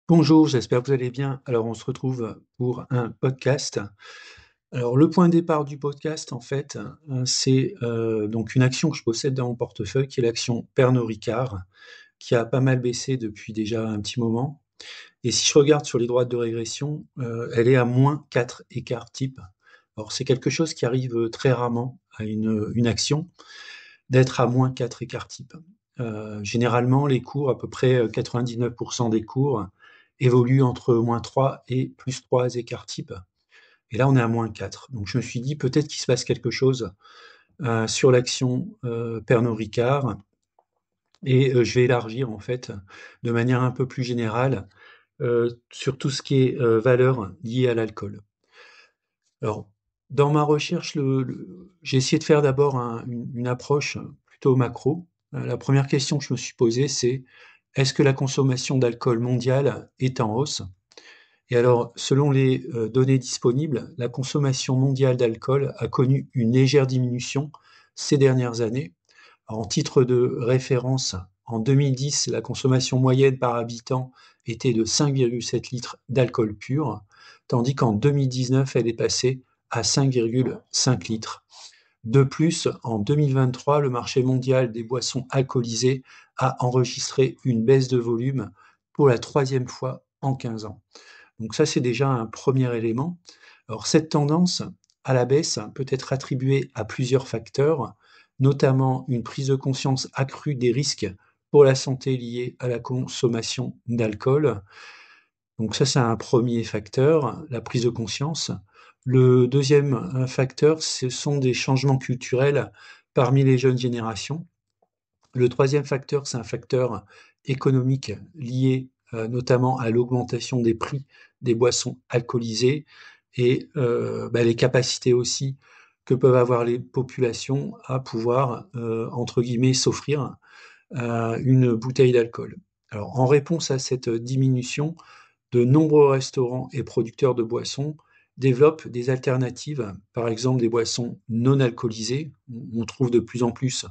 Bonjour, j'espère que vous allez bien. Alors, on se retrouve pour un podcast. Alors, le point de départ du podcast, en fait, c'est donc une action que je possède dans mon portefeuille, qui est l'action Pernod Ricard, qui a pas mal baissé depuis déjà un petit moment. Et si je regarde sur les droites de régression, elle est à moins 4 écarts type. Alors, c'est quelque chose qui arrive très rarement à une action, d'être à moins 4 écarts type. Généralement, les cours, à peu près 99% des cours, évoluent entre moins 3 et plus 3 écarts type. Et là, on est à moins 4. Donc, je me suis dit, peut-être qu'il se passe quelque chose sur l'action Pernod Ricard. Et je vais élargir, en fait, de manière un peu plus générale, sur tout ce qui est valeur liée à l'alcool. Alors, dans ma recherche, j'ai essayé de faire d'abord une approche plutôt macro. La première question que je me suis posée, c'est est-ce que la consommation d'alcool mondiale est en hausse? Et alors, selon les données disponibles, la consommation mondiale d'alcool a connu une légère diminution ces dernières années. Alors, en titre de référence, en 2010, la consommation moyenne par habitant était de 5,7 litres d'alcool pur, tandis qu'en 2019, elle est passée à 5,5 litres. De plus, en 2023, le marché mondial des boissons alcoolisées a enregistré une baisse de volume pour la troisième fois en 15 ans. Donc ça, c'est déjà un premier élément. Alors cette tendance à la baisse peut être attribuée à plusieurs facteurs, notamment une prise de conscience accrue des risques pour la santé liés à la consommation d'alcool. Donc ça, c'est un premier facteur, la prise de conscience. Le deuxième facteur, ce sont des changements culturels parmi les jeunes générations. Le troisième facteur, c'est un facteur économique lié notamment à l'augmentation des prix des boissons alcoolisées et les capacités aussi que peuvent avoir les populations à pouvoir, entre guillemets, s'offrir une bouteille d'alcool. Alors, en réponse à cette diminution, de nombreux restaurants et producteurs de boissons développent des alternatives, par exemple des boissons non alcoolisées. On trouve de plus en plus,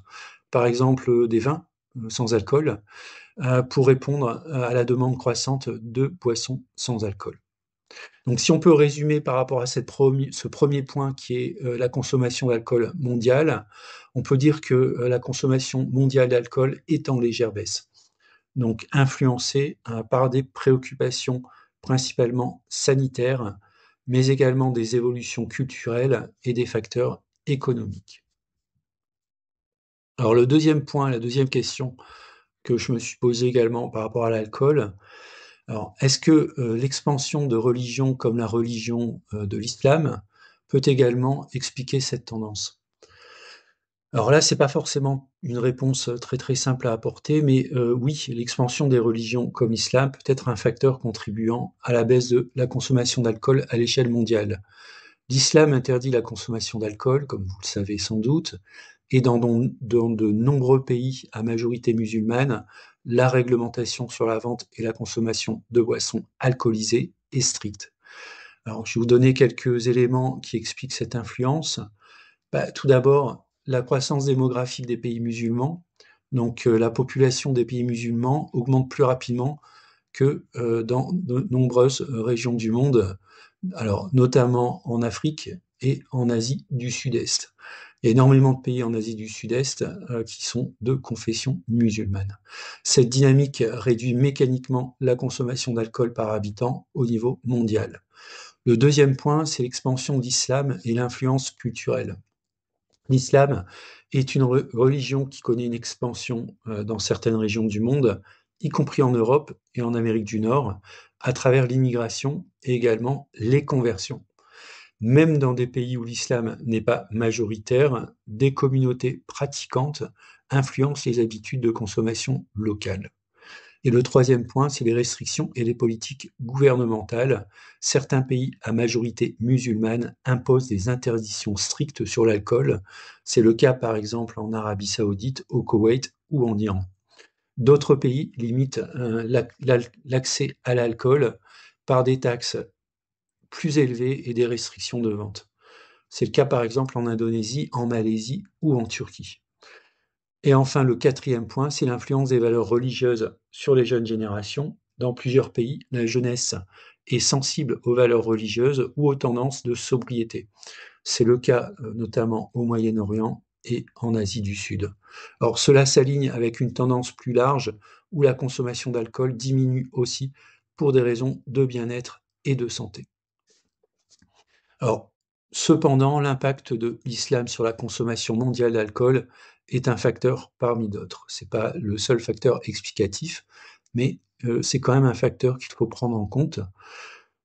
par exemple, des vins sans alcool, pour répondre à la demande croissante de boissons sans alcool. Donc si on peut résumer par rapport à ce premier point qui est la consommation d'alcool mondiale, on peut dire que la consommation mondiale d'alcool est en légère baisse, donc influencée par des préoccupations principalement sanitaires, mais également des évolutions culturelles et des facteurs économiques. Alors le deuxième point, la deuxième question que je me suis posée également par rapport à l'alcool, alors est-ce que l'expansion de religions comme la religion de l'islam peut également expliquer cette tendance? Alors là, c'est pas forcément une réponse très très simple à apporter, mais oui, l'expansion des religions comme l'islam peut être un facteur contribuant à la baisse de la consommation d'alcool à l'échelle mondiale. L'islam interdit la consommation d'alcool, comme vous le savez sans doute, et dans de nombreux pays à majorité musulmane, la réglementation sur la vente et la consommation de boissons alcoolisées est stricte. Alors, je vais vous donner quelques éléments qui expliquent cette influence. Tout d'abord, la croissance démographique des pays musulmans. Donc, la population des pays musulmans augmente plus rapidement que dans de nombreuses régions du monde, alors notamment en Afrique et en Asie du Sud-Est. Il y a énormément de pays en Asie du Sud-Est qui sont de confession musulmane. Cette dynamique réduit mécaniquement la consommation d'alcool par habitant au niveau mondial. Le deuxième point, c'est l'expansion de l'islam et l'influence culturelle. L'islam est une religion qui connaît une expansion dans certaines régions du monde, y compris en Europe et en Amérique du Nord, à travers l'immigration et également les conversions. Même dans des pays où l'islam n'est pas majoritaire, des communautés pratiquantes influencent les habitudes de consommation locales. Et le troisième point, c'est les restrictions et les politiques gouvernementales. Certains pays à majorité musulmane imposent des interdictions strictes sur l'alcool. C'est le cas par exemple en Arabie Saoudite, au Koweït ou en Iran. D'autres pays limitent l'accès à l'alcool par des taxes plus élevées et des restrictions de vente. C'est le cas par exemple en Indonésie, en Malaisie ou en Turquie. Et enfin, le quatrième point, c'est l'influence des valeurs religieuses sur les jeunes générations. dans plusieurs pays, la jeunesse est sensible aux valeurs religieuses ou aux tendances de sobriété. C'est le cas notamment au Moyen-Orient et en Asie du Sud. Or, cela s'aligne avec une tendance plus large où la consommation d'alcool diminue aussi pour des raisons de bien-être et de santé. Alors, cependant, l'impact de l'islam sur la consommation mondiale d'alcool est un facteur parmi d'autres. Ce n'est pas le seul facteur explicatif, mais c'est quand même un facteur qu'il faut prendre en compte.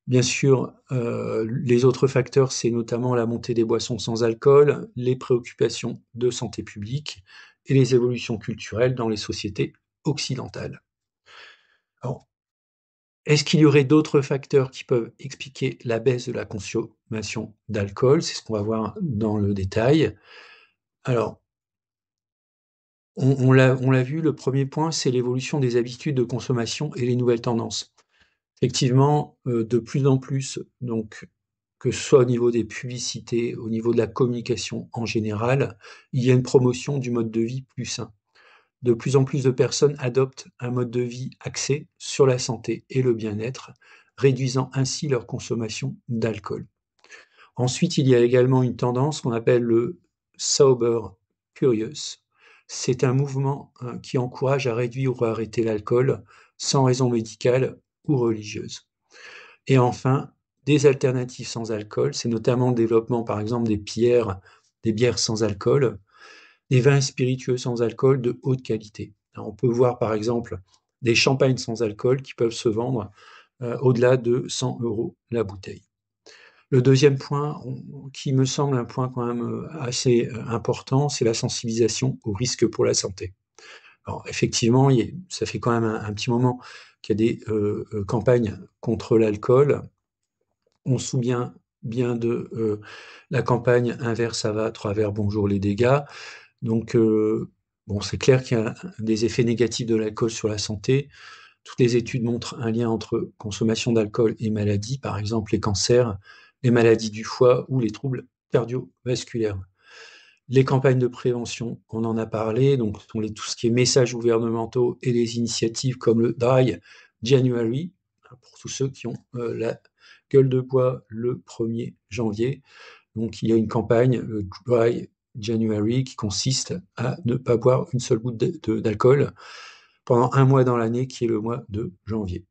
Bien sûr, les autres facteurs, c'est notamment la montée des boissons sans alcool, les préoccupations de santé publique et les évolutions culturelles dans les sociétés occidentales. Alors, est-ce qu'il y aurait d'autres facteurs qui peuvent expliquer la baisse de la consommation d'alcool? C'est ce qu'on va voir dans le détail. Alors, on l'a vu, le premier point, c'est l'évolution des habitudes de consommation et les nouvelles tendances. Effectivement, de plus en plus, donc, que ce soit au niveau des publicités, au niveau de la communication en général, il y a une promotion du mode de vie plus sain. De plus en plus de personnes adoptent un mode de vie axé sur la santé et le bien-être, réduisant ainsi leur consommation d'alcool. Ensuite, il y a également une tendance qu'on appelle le sober curious. C'est un mouvement qui encourage à réduire ou à arrêter l'alcool sans raison médicale ou religieuse. Et enfin, des alternatives sans alcool, c'est notamment le développement par exemple des bières sans alcool, des vins spiritueux sans alcool de haute qualité. Alors, on peut voir par exemple des champagnes sans alcool qui peuvent se vendre au-delà de 100 € la bouteille. Le deuxième point, qui me semble un point quand même assez important, c'est la sensibilisation aux risques pour la santé. Alors effectivement, ça fait quand même un petit moment qu'il y a des campagnes contre l'alcool. On se souvient bien de la campagne « Un verre ça va, 3 verres bonjour les dégâts ». Donc bon, c'est clair qu'il y a des effets négatifs de l'alcool sur la santé. Toutes les études montrent un lien entre consommation d'alcool et maladies, par exemple les cancers, les maladies du foie ou les troubles cardiovasculaires. Les campagnes de prévention, on en a parlé, donc tout ce qui est messages gouvernementaux et les initiatives comme le Dry January, pour tous ceux qui ont la gueule de bois le 1er janvier. Donc il y a une campagne, le Dry January, qui consiste à ne pas boire une seule goutte d'alcool pendant un mois dans l'année, qui est le mois de janvier.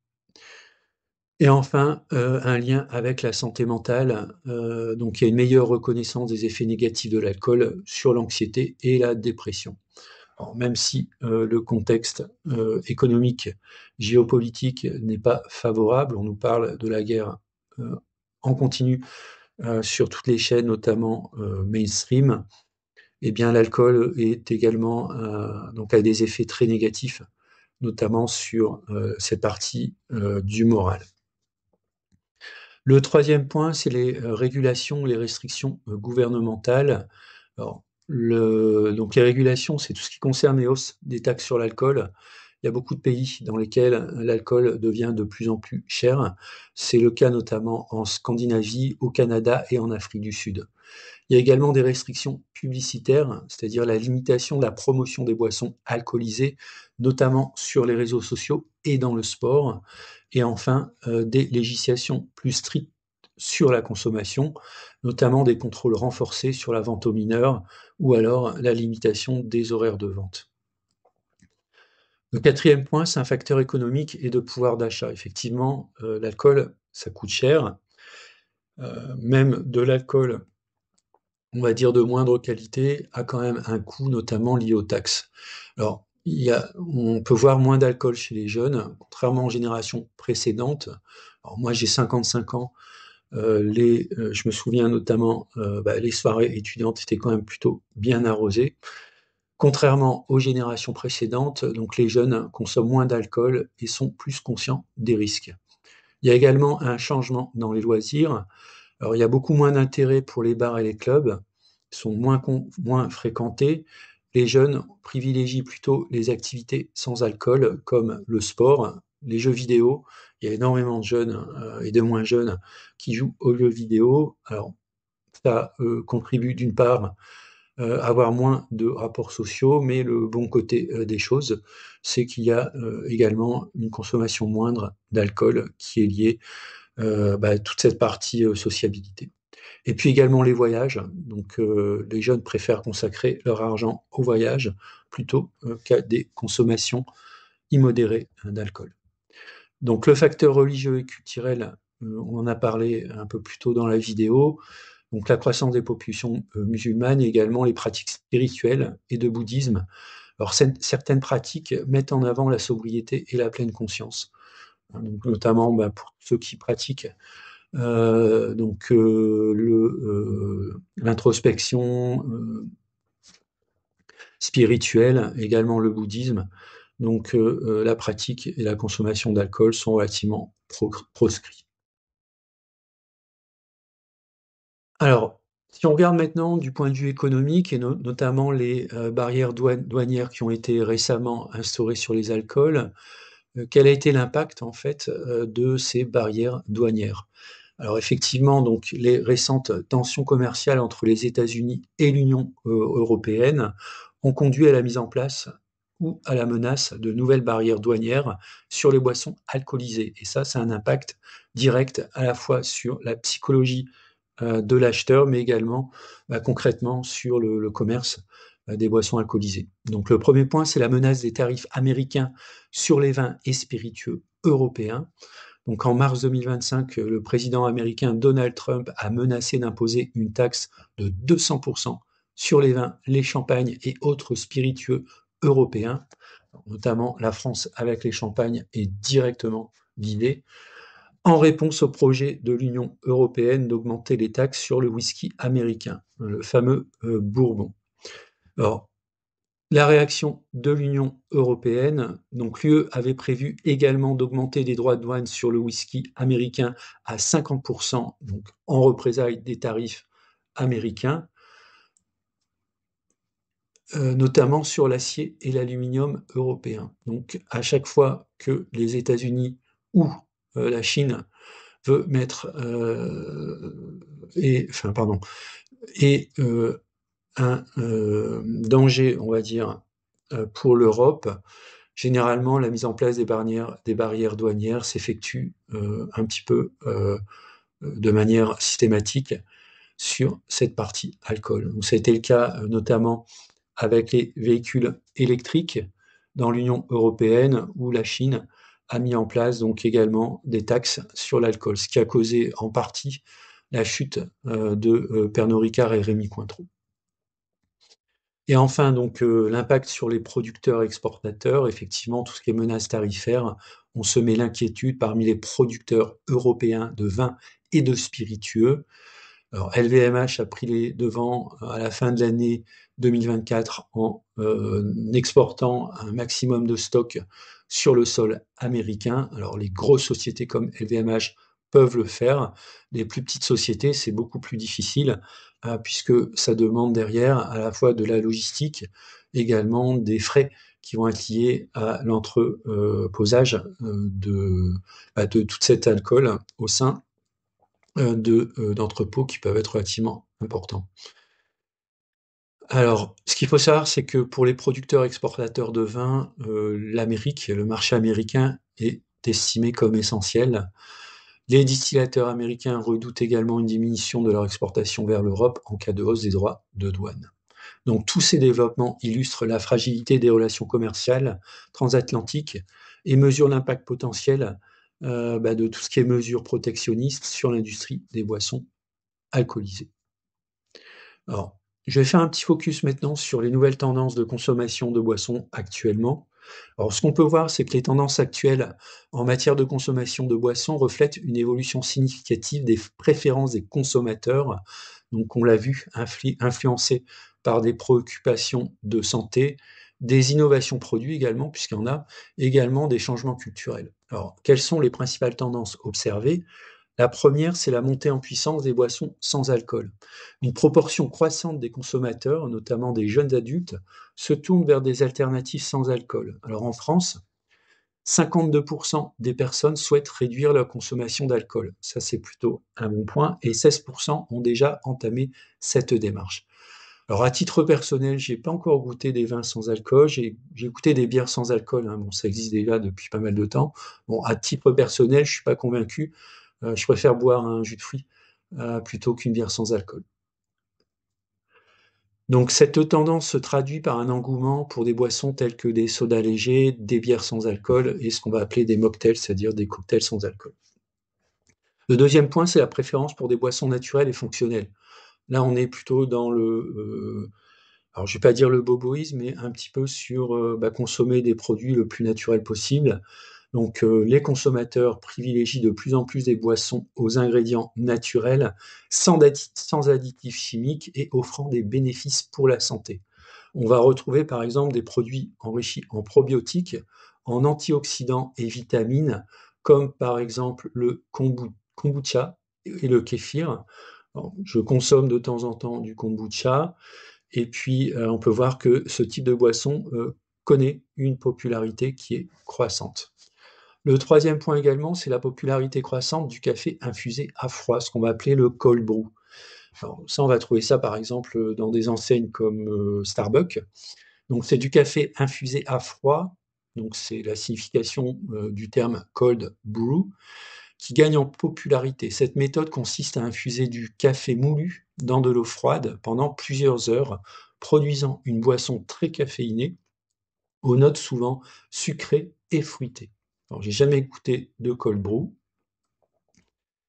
Et enfin, un lien avec la santé mentale. Donc il y a une meilleure reconnaissance des effets négatifs de l'alcool sur l'anxiété et la dépression. Alors, même si le contexte économique, géopolitique n'est pas favorable, on nous parle de la guerre en continu sur toutes les chaînes, notamment mainstream, eh bien l'alcool est également donc a des effets très négatifs, notamment sur cette partie du moral. Le troisième point, c'est les régulations, les restrictions gouvernementales. Alors, donc les régulations, c'est tout ce qui concerne les hausses des taxes sur l'alcool. Il y a beaucoup de pays dans lesquels l'alcool devient de plus en plus cher. C'est le cas notamment en Scandinavie, au Canada et en Afrique du Sud. Il y a également des restrictions publicitaires, c'est-à-dire la limitation de la promotion des boissons alcoolisées, notamment sur les réseaux sociaux et dans le sport. Et enfin, des législations plus strictes sur la consommation, notamment des contrôles renforcés sur la vente aux mineurs ou alors la limitation des horaires de vente. Le quatrième point, c'est un facteur économique et de pouvoir d'achat. Effectivement, l'alcool, ça coûte cher. Même de l'alcool, on va dire de moindre qualité, a quand même un coût, notamment lié aux taxes. Alors, on peut voir moins d'alcool chez les jeunes, contrairement aux générations précédentes. Alors moi, j'ai 55 ans. Je me souviens notamment, les soirées étudiantes étaient quand même plutôt bien arrosées. Contrairement aux générations précédentes, donc les jeunes consomment moins d'alcool et sont plus conscients des risques. Il y a également un changement dans les loisirs. Alors, il y a beaucoup moins d'intérêt pour les bars et les clubs, ils sont moins fréquentés. Les jeunes privilégient plutôt les activités sans alcool, comme le sport, les jeux vidéo. Il y a énormément de jeunes et de moins jeunes qui jouent aux jeux vidéo. Alors, ça contribue d'une part avoir moins de rapports sociaux, mais le bon côté des choses, c'est qu'il y a également une consommation moindre d'alcool qui est liée à toute cette partie sociabilité. Et puis également les voyages. Donc les jeunes préfèrent consacrer leur argent au voyage plutôt qu'à des consommations immodérées d'alcool. Donc le facteur religieux et culturel, on en a parlé un peu plus tôt dans la vidéo. Donc la croissance des populations musulmanes et également les pratiques spirituelles et de bouddhisme. Alors certaines pratiques mettent en avant la sobriété et la pleine conscience. Donc, notamment pour ceux qui pratiquent l'introspection spirituelle, également le bouddhisme. Donc la pratique et la consommation d'alcool sont relativement proscrits. Alors, si on regarde maintenant du point de vue économique et notamment les barrières douanières qui ont été récemment instaurées sur les alcools, quel a été l'impact en fait de ces barrières douanières? Alors effectivement, donc les récentes tensions commerciales entre les États-Unis et l'Union européenne ont conduit à la mise en place ou à la menace de nouvelles barrières douanières sur les boissons alcoolisées. Et ça a un impact direct à la fois sur la psychologie de l'acheteur, mais également concrètement sur le commerce des boissons alcoolisées. Donc le premier point, c'est la menace des tarifs américains sur les vins et spiritueux européens. Donc en mars 2025, le président américain Donald Trump a menacé d'imposer une taxe de 200% sur les vins, les champagnes et autres spiritueux européens. Notamment la France avec les champagnes est directement guidée, en réponse au projet de l'Union européenne d'augmenter les taxes sur le whisky américain, le fameux Bourbon. Alors, la réaction de l'Union européenne, donc l'UE avait prévu également d'augmenter les droits de douane sur le whisky américain à 50%, donc en représailles des tarifs américains, notamment sur l'acier et l'aluminium européen. Donc à chaque fois que les États-Unis ou la Chine veut mettre un danger, on va dire, pour l'Europe, généralement, la mise en place des barrières douanières s'effectue un petit peu de manière systématique sur cette partie alcool. Donc, ça a été le cas notamment avec les véhicules électriques dans l'Union européenne, où la Chine a mis en place donc également des taxes sur l'alcool, ce qui a causé en partie la chute de Pernod Ricard et Rémy Cointreau. Et enfin, donc, l'impact sur les producteurs exportateurs, effectivement, tout ce qui est menaces tarifaires, on semé l'inquiétude parmi les producteurs européens de vins et de spiritueux. Alors, LVMH a pris les devants à la fin de l'année 2024 en exportant un maximum de stock sur le sol américain. Alors, les grosses sociétés comme LVMH peuvent le faire. Les plus petites sociétés, c'est beaucoup plus difficile puisque ça demande derrière à la fois de la logistique, également des frais qui vont être liés à l'entreposage de tout cet alcool au sein d'entrepôts qui peuvent être relativement importants. Alors, ce qu'il faut savoir, c'est que pour les producteurs exportateurs de vin, l'Amérique, le marché américain est estimé comme essentiel. Les distillateurs américains redoutent également une diminution de leur exportation vers l'Europe en cas de hausse des droits de douane. Donc tous ces développements illustrent la fragilité des relations commerciales transatlantiques et mesurent l'impact potentiel de tout ce qui est mesures protectionnistes sur l'industrie des boissons alcoolisées. Alors, je vais faire un petit focus maintenant sur les nouvelles tendances de consommation de boissons actuellement. Alors, ce qu'on peut voir, c'est que les tendances actuelles en matière de consommation de boissons reflètent une évolution significative des préférences des consommateurs. Donc, on l'a vu, influencées par des préoccupations de santé, des innovations produits également, puisqu'il y en a, également des changements culturels. Alors, quelles sont les principales tendances observées? La première, c'est la montée en puissance des boissons sans alcool. Une proportion croissante des consommateurs, notamment des jeunes adultes, se tournent vers des alternatives sans alcool. Alors en France, 52% des personnes souhaitent réduire leur consommation d'alcool. Ça, c'est plutôt un bon point. Et 16% ont déjà entamé cette démarche. Alors à titre personnel, j'ai pas encore goûté des vins sans alcool, j'ai goûté des bières sans alcool, hein. Bon, ça existe déjà depuis pas mal de temps. Bon, à titre personnel, je suis pas convaincu. Je préfère boire un jus de fruits plutôt qu'une bière sans alcool. Donc cette tendance se traduit par un engouement pour des boissons telles que des sodas légers, des bières sans alcool et ce qu'on va appeler des mocktails, c'est-à-dire des cocktails sans alcool. Le deuxième point, c'est la préférence pour des boissons naturelles et fonctionnelles. Là, on est plutôt dans alors je vais pas dire le boboïsme, mais un petit peu sur consommer des produits le plus naturels possible. Donc les consommateurs privilégient de plus en plus des boissons aux ingrédients naturels, sans additifs chimiques et offrant des bénéfices pour la santé. On va retrouver par exemple des produits enrichis en probiotiques, en antioxydants et vitamines, comme par exemple le kombucha et le kéfir. Alors, je consomme de temps en temps du kombucha, et puis on peut voir que ce type de boisson connaît une popularité qui est croissante. Le troisième point également, c'est la popularité croissante du café infusé à froid, ce qu'on va appeler le cold brew. Alors, ça, on va trouver ça par exemple dans des enseignes comme Starbucks. Donc c'est du café infusé à froid, donc c'est la signification du terme cold brew, qui gagne en popularité. Cette méthode consiste à infuser du café moulu dans de l'eau froide pendant plusieurs heures, produisant une boisson très caféinée, aux notes souvent sucrées et fruitées. Alors, j'ai jamais goûté de cold brew.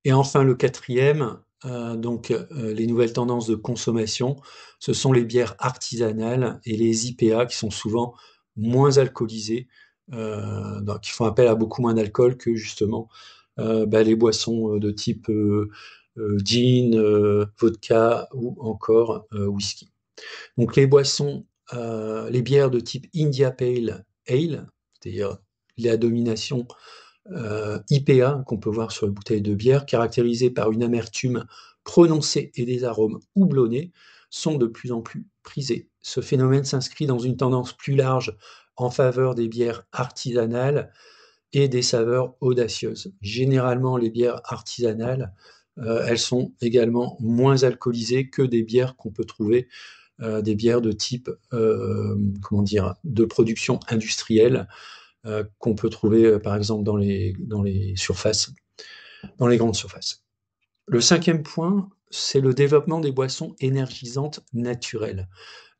Et enfin, le quatrième, les nouvelles tendances de consommation, ce sont les bières artisanales et les IPA qui sont souvent moins alcoolisées, qui font appel à beaucoup moins d'alcool que justement les boissons de type gin, vodka ou encore whisky. Donc les bières de type India Pale Ale, c'est-à-dire la domination IPA qu'on peut voir sur les bouteilles de bière, caractérisées par une amertume prononcée et des arômes houblonnés, sont de plus en plus prisées. Ce phénomène s'inscrit dans une tendance plus large en faveur des bières artisanales et des saveurs audacieuses. Généralement, les bières artisanales, elles sont également moins alcoolisées que des bières qu'on peut trouver, des bières de type, de production industrielle, qu'on peut trouver par exemple dans les surfaces, dans les grandes surfaces. Le cinquième point, c'est le développement des boissons énergisantes naturelles.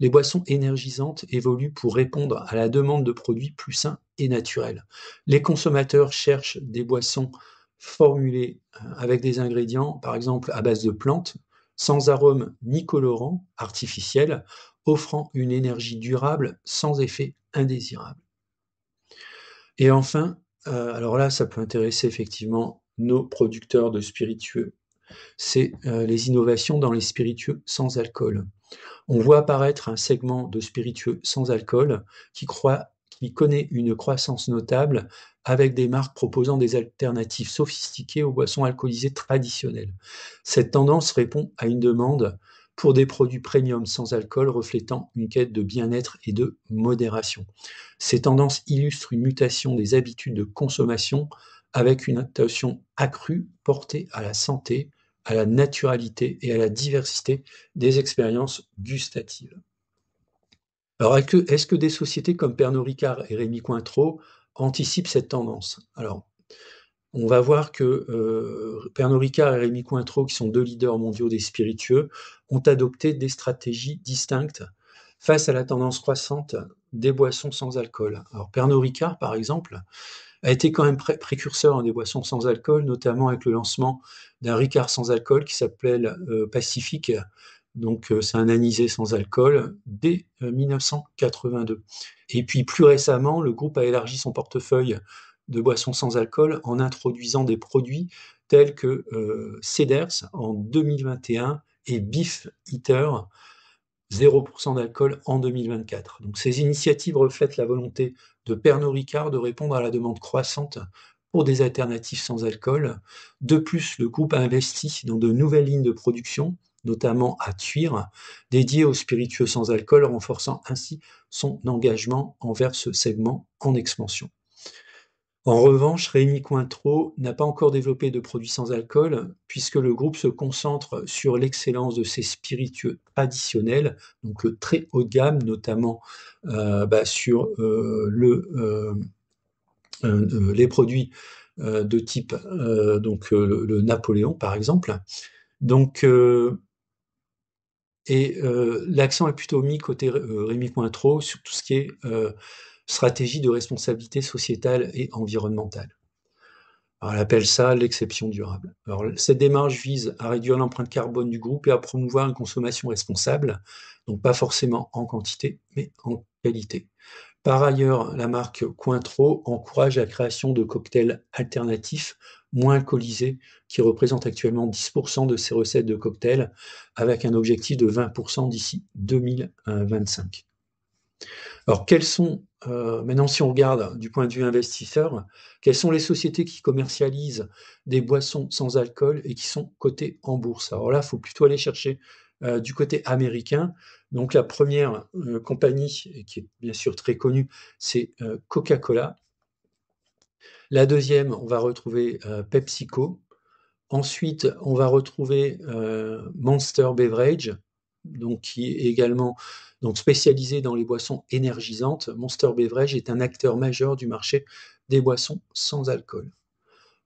Les boissons énergisantes évoluent pour répondre à la demande de produits plus sains et naturels. Les consommateurs cherchent des boissons formulées avec des ingrédients, par exemple à base de plantes, sans arôme ni colorant artificiels, offrant une énergie durable sans effet indésirable. Et enfin, alors là, ça peut intéresser effectivement nos producteurs de spiritueux, c'est les innovations dans les spiritueux sans alcool. On voit apparaître un segment de spiritueux sans alcool qui connaît une croissance notable avec des marques proposant des alternatives sophistiquées aux boissons alcoolisées traditionnelles. Cette tendance répond à une demande pour des produits premium sans alcool reflétant une quête de bien-être et de modération. Ces tendances illustrent une mutation des habitudes de consommation avec une attention accrue portée à la santé, à la naturalité et à la diversité des expériences gustatives. Alors, est-ce que des sociétés comme Pernod Ricard et Rémy Cointreau anticipent cette tendance? Alors, on va voir que Pernod Ricard et Rémy Cointreau, qui sont deux leaders mondiaux des spiritueux, ont adopté des stratégies distinctes face à la tendance croissante des boissons sans alcool. Alors, Pernod Ricard, par exemple, a été quand même précurseur des boissons sans alcool, notamment avec le lancement d'un Ricard sans alcool qui s'appelle Pacifique. Donc, c'est un anisé sans alcool dès 1982. Et puis, plus récemment, le groupe a élargi son portefeuille de boissons sans alcool en introduisant des produits tels que Cedars en 2021 et Beef Eater 0% d'alcool en 2024. Donc ces initiatives reflètent la volonté de Pernod Ricard de répondre à la demande croissante pour des alternatives sans alcool. De plus, le groupe a investi dans de nouvelles lignes de production, notamment à Thuir, dédiées aux spiritueux sans alcool, renforçant ainsi son engagement envers ce segment en expansion. En revanche, Rémy Cointreau n'a pas encore développé de produits sans alcool, puisque le groupe se concentre sur l'excellence de ses spiritueux traditionnels, donc le très haut de gamme, notamment sur les produits de type le Napoléon, par exemple. Donc, l'accent est plutôt mis côté Rémy Cointreau sur tout ce qui est stratégie de responsabilité sociétale et environnementale. Alors, elle appelle ça l'exception durable. Alors, cette démarche vise à réduire l'empreinte carbone du groupe et à promouvoir une consommation responsable, donc pas forcément en quantité, mais en qualité. Par ailleurs, la marque Cointreau encourage la création de cocktails alternatifs moins alcoolisés qui représentent actuellement 10% de ses recettes de cocktails avec un objectif de 20% d'ici 2025. Alors, maintenant si on regarde du point de vue investisseur, quelles sont les sociétés qui commercialisent des boissons sans alcool et qui sont cotées en bourse? Alors là, il faut plutôt aller chercher du côté américain. Donc la première compagnie, et qui est bien sûr très connue, c'est Coca-Cola. La deuxième, on va retrouver PepsiCo. Ensuite, on va retrouver Monster Beverage, donc qui est également spécialisé dans les boissons énergisantes. Monster Beverage est un acteur majeur du marché des boissons sans alcool.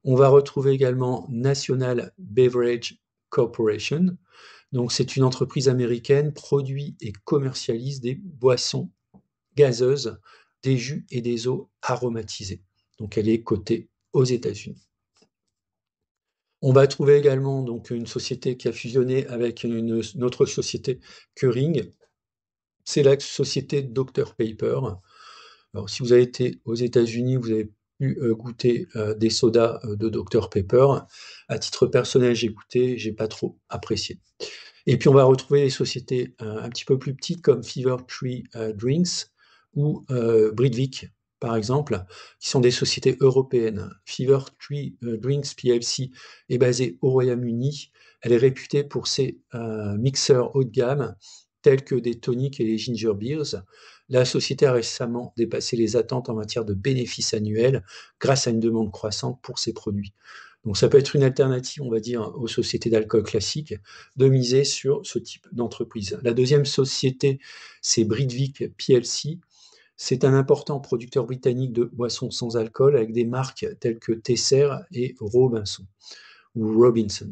On va retrouver également National Beverage Corporation. Donc c'est une entreprise américaine, produit et commercialise des boissons gazeuses, des jus et des eaux aromatisées. Donc elle est cotée aux États-Unis. On va trouver également donc une société qui a fusionné avec une autre société, Keurig. C'est la société Dr Pepper. Alors, si vous avez été aux États-Unis, vous avez pu goûter des sodas de Dr Pepper. À titre personnel, j'ai goûté, j'ai pas trop apprécié. Et puis on va retrouver des sociétés un petit peu plus petites comme Fever Tree Drinks ou Britvic, par exemple, qui sont des sociétés européennes. Fever Tree Drinks plc est basée au Royaume-Uni. Elle est réputée pour ses mixeurs haut de gamme, tels que des tonics et les ginger beers. La société a récemment dépassé les attentes en matière de bénéfices annuels grâce à une demande croissante pour ses produits. Donc ça peut être une alternative, on va dire, aux sociétés d'alcool classiques, de miser sur ce type d'entreprise. La deuxième société, c'est Britvic plc. C'est un important producteur britannique de boissons sans alcool avec des marques telles que Tesser et Robinson ou Robinsons.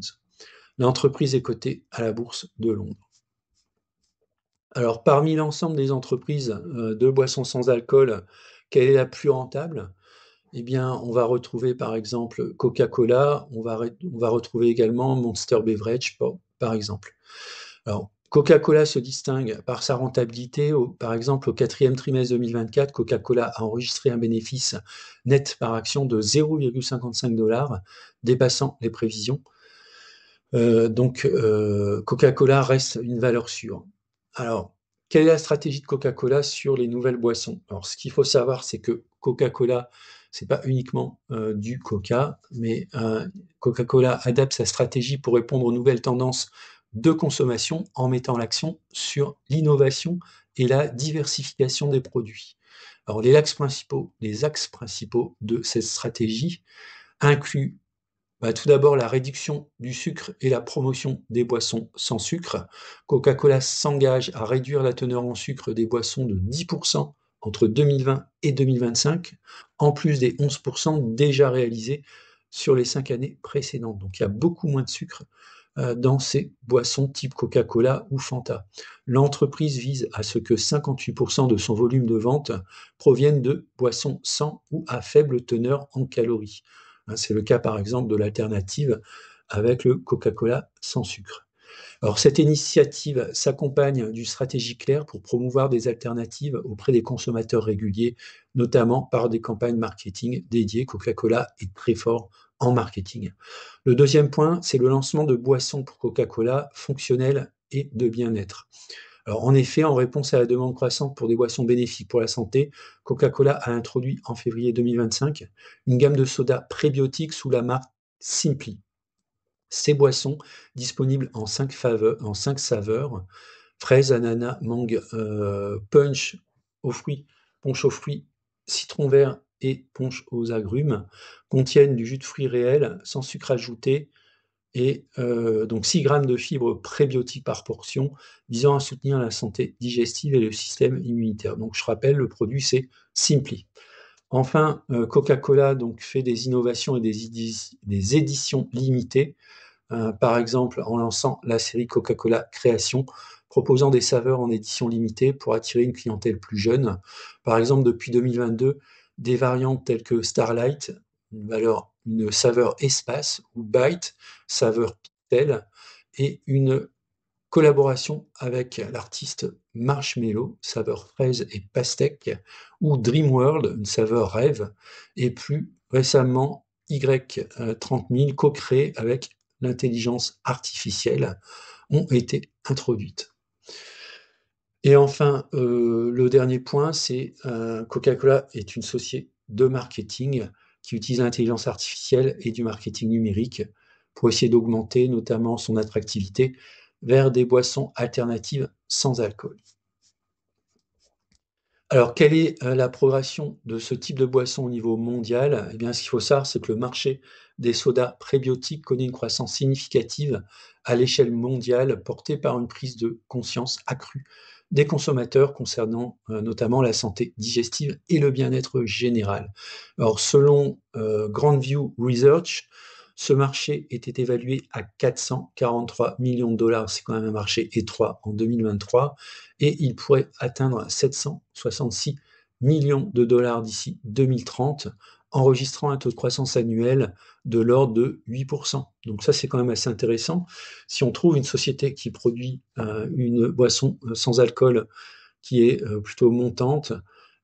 L'entreprise est cotée à la bourse de Londres. Alors, parmi l'ensemble des entreprises de boissons sans alcool, quelle est la plus rentable? Eh bien, on va retrouver par exemple Coca-Cola, on va retrouver également Monster Beverage, par exemple. Alors, Coca-Cola se distingue par sa rentabilité. Par exemple, au quatrième trimestre 2024, Coca-Cola a enregistré un bénéfice net par action de 0,55 $, dépassant les prévisions. Coca-Cola reste une valeur sûre. Alors, quelle est la stratégie de Coca-Cola sur les nouvelles boissons? Alors, ce qu'il faut savoir, c'est que Coca-Cola, c'est pas uniquement du Coca, mais Coca-Cola adapte sa stratégie pour répondre aux nouvelles tendances de consommation en mettant l'accent sur l'innovation et la diversification des produits. Alors, les axes principaux de cette stratégie incluent tout d'abord, la réduction du sucre et la promotion des boissons sans sucre. Coca-Cola s'engage à réduire la teneur en sucre des boissons de 10% entre 2020 et 2025, en plus des 11% déjà réalisés sur les 5 années précédentes. Donc il y a beaucoup moins de sucre dans ces boissons type Coca-Cola ou Fanta. L'entreprise vise à ce que 58% de son volume de vente provienne de boissons sans ou à faible teneur en calories. C'est le cas par exemple de l'alternative avec le Coca-Cola sans sucre. Alors cette initiative s'accompagne d'une stratégie claire pour promouvoir des alternatives auprès des consommateurs réguliers, notamment par des campagnes marketing dédiées. Coca-Cola est très fort en marketing. Le deuxième point, c'est le lancement de boissons pour Coca-Cola fonctionnelles et de bien-être. Alors, en effet, en réponse à la demande croissante pour des boissons bénéfiques pour la santé, Coca-Cola a introduit en février 2025 une gamme de sodas prébiotiques sous la marque Simply. Ces boissons, disponibles en 5 saveurs, fraise, ananas, mangue, punch aux fruits, citron vert et punch aux agrumes contiennent du jus de fruits réel, sans sucre ajouté, et donc 6 grammes de fibres prébiotiques par portion, visant à soutenir la santé digestive et le système immunitaire. Donc je rappelle, le produit c'est Simply. Enfin, Coca-Cola donc fait des innovations et des éditions limitées, par exemple en lançant la série Coca-Cola Création, proposant des saveurs en édition limitée pour attirer une clientèle plus jeune. Par exemple, depuis 2022, des variantes telles que Starlight, une saveur espace, ou Bite, saveur pixel, et une collaboration avec l'artiste Marshmello, saveur fraise et pastèque, ou Dreamworld, une saveur rêve, et plus récemment Y30 000, co-créé avec l'intelligence artificielle, ont été introduites. Et enfin, le dernier point, c'est Coca-Cola est une société de marketing qui utilise l'intelligence artificielle et du marketing numérique pour essayer d'augmenter notamment son attractivité vers des boissons alternatives sans alcool. Alors, quelle est la progression de ce type de boisson au niveau mondial? Eh bien, ce qu'il faut savoir, c'est que le marché des sodas prébiotiques connaît une croissance significative à l'échelle mondiale, portée par une prise de conscience accrue des consommateurs concernant notamment la santé digestive et le bien-être général. Alors, selon Grandview Research, ce marché était évalué à 443 millions de dollars, c'est quand même un marché étroit en 2023, et il pourrait atteindre 766 millions de dollars d'ici 2030, enregistrant un taux de croissance annuel de l'ordre de 8%. Donc ça, c'est quand même assez intéressant. Si on trouve une société qui produit une boisson sans alcool qui est plutôt montante,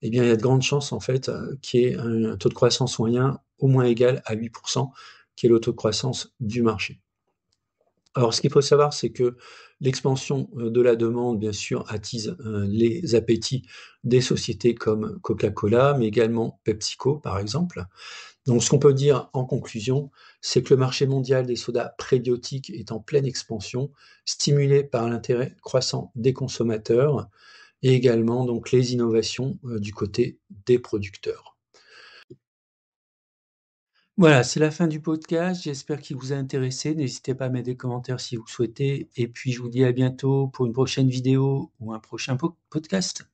eh bien, il y a de grandes chances, en fait, qu'il y ait un taux de croissance moyen au moins égal à 8%, qui est le taux de croissance du marché. Alors, ce qu'il faut savoir, c'est que l'expansion de la demande, bien sûr, attise les appétits des sociétés comme Coca-Cola, mais également PepsiCo, par exemple. Donc, ce qu'on peut dire en conclusion, c'est que le marché mondial des sodas prébiotiques est en pleine expansion, stimulé par l'intérêt croissant des consommateurs et également donc les innovations du côté des producteurs. Voilà, c'est la fin du podcast. J'espère qu'il vous a intéressé. N'hésitez pas à mettre des commentaires si vous souhaitez. Et puis, je vous dis à bientôt pour une prochaine vidéo ou un prochain podcast.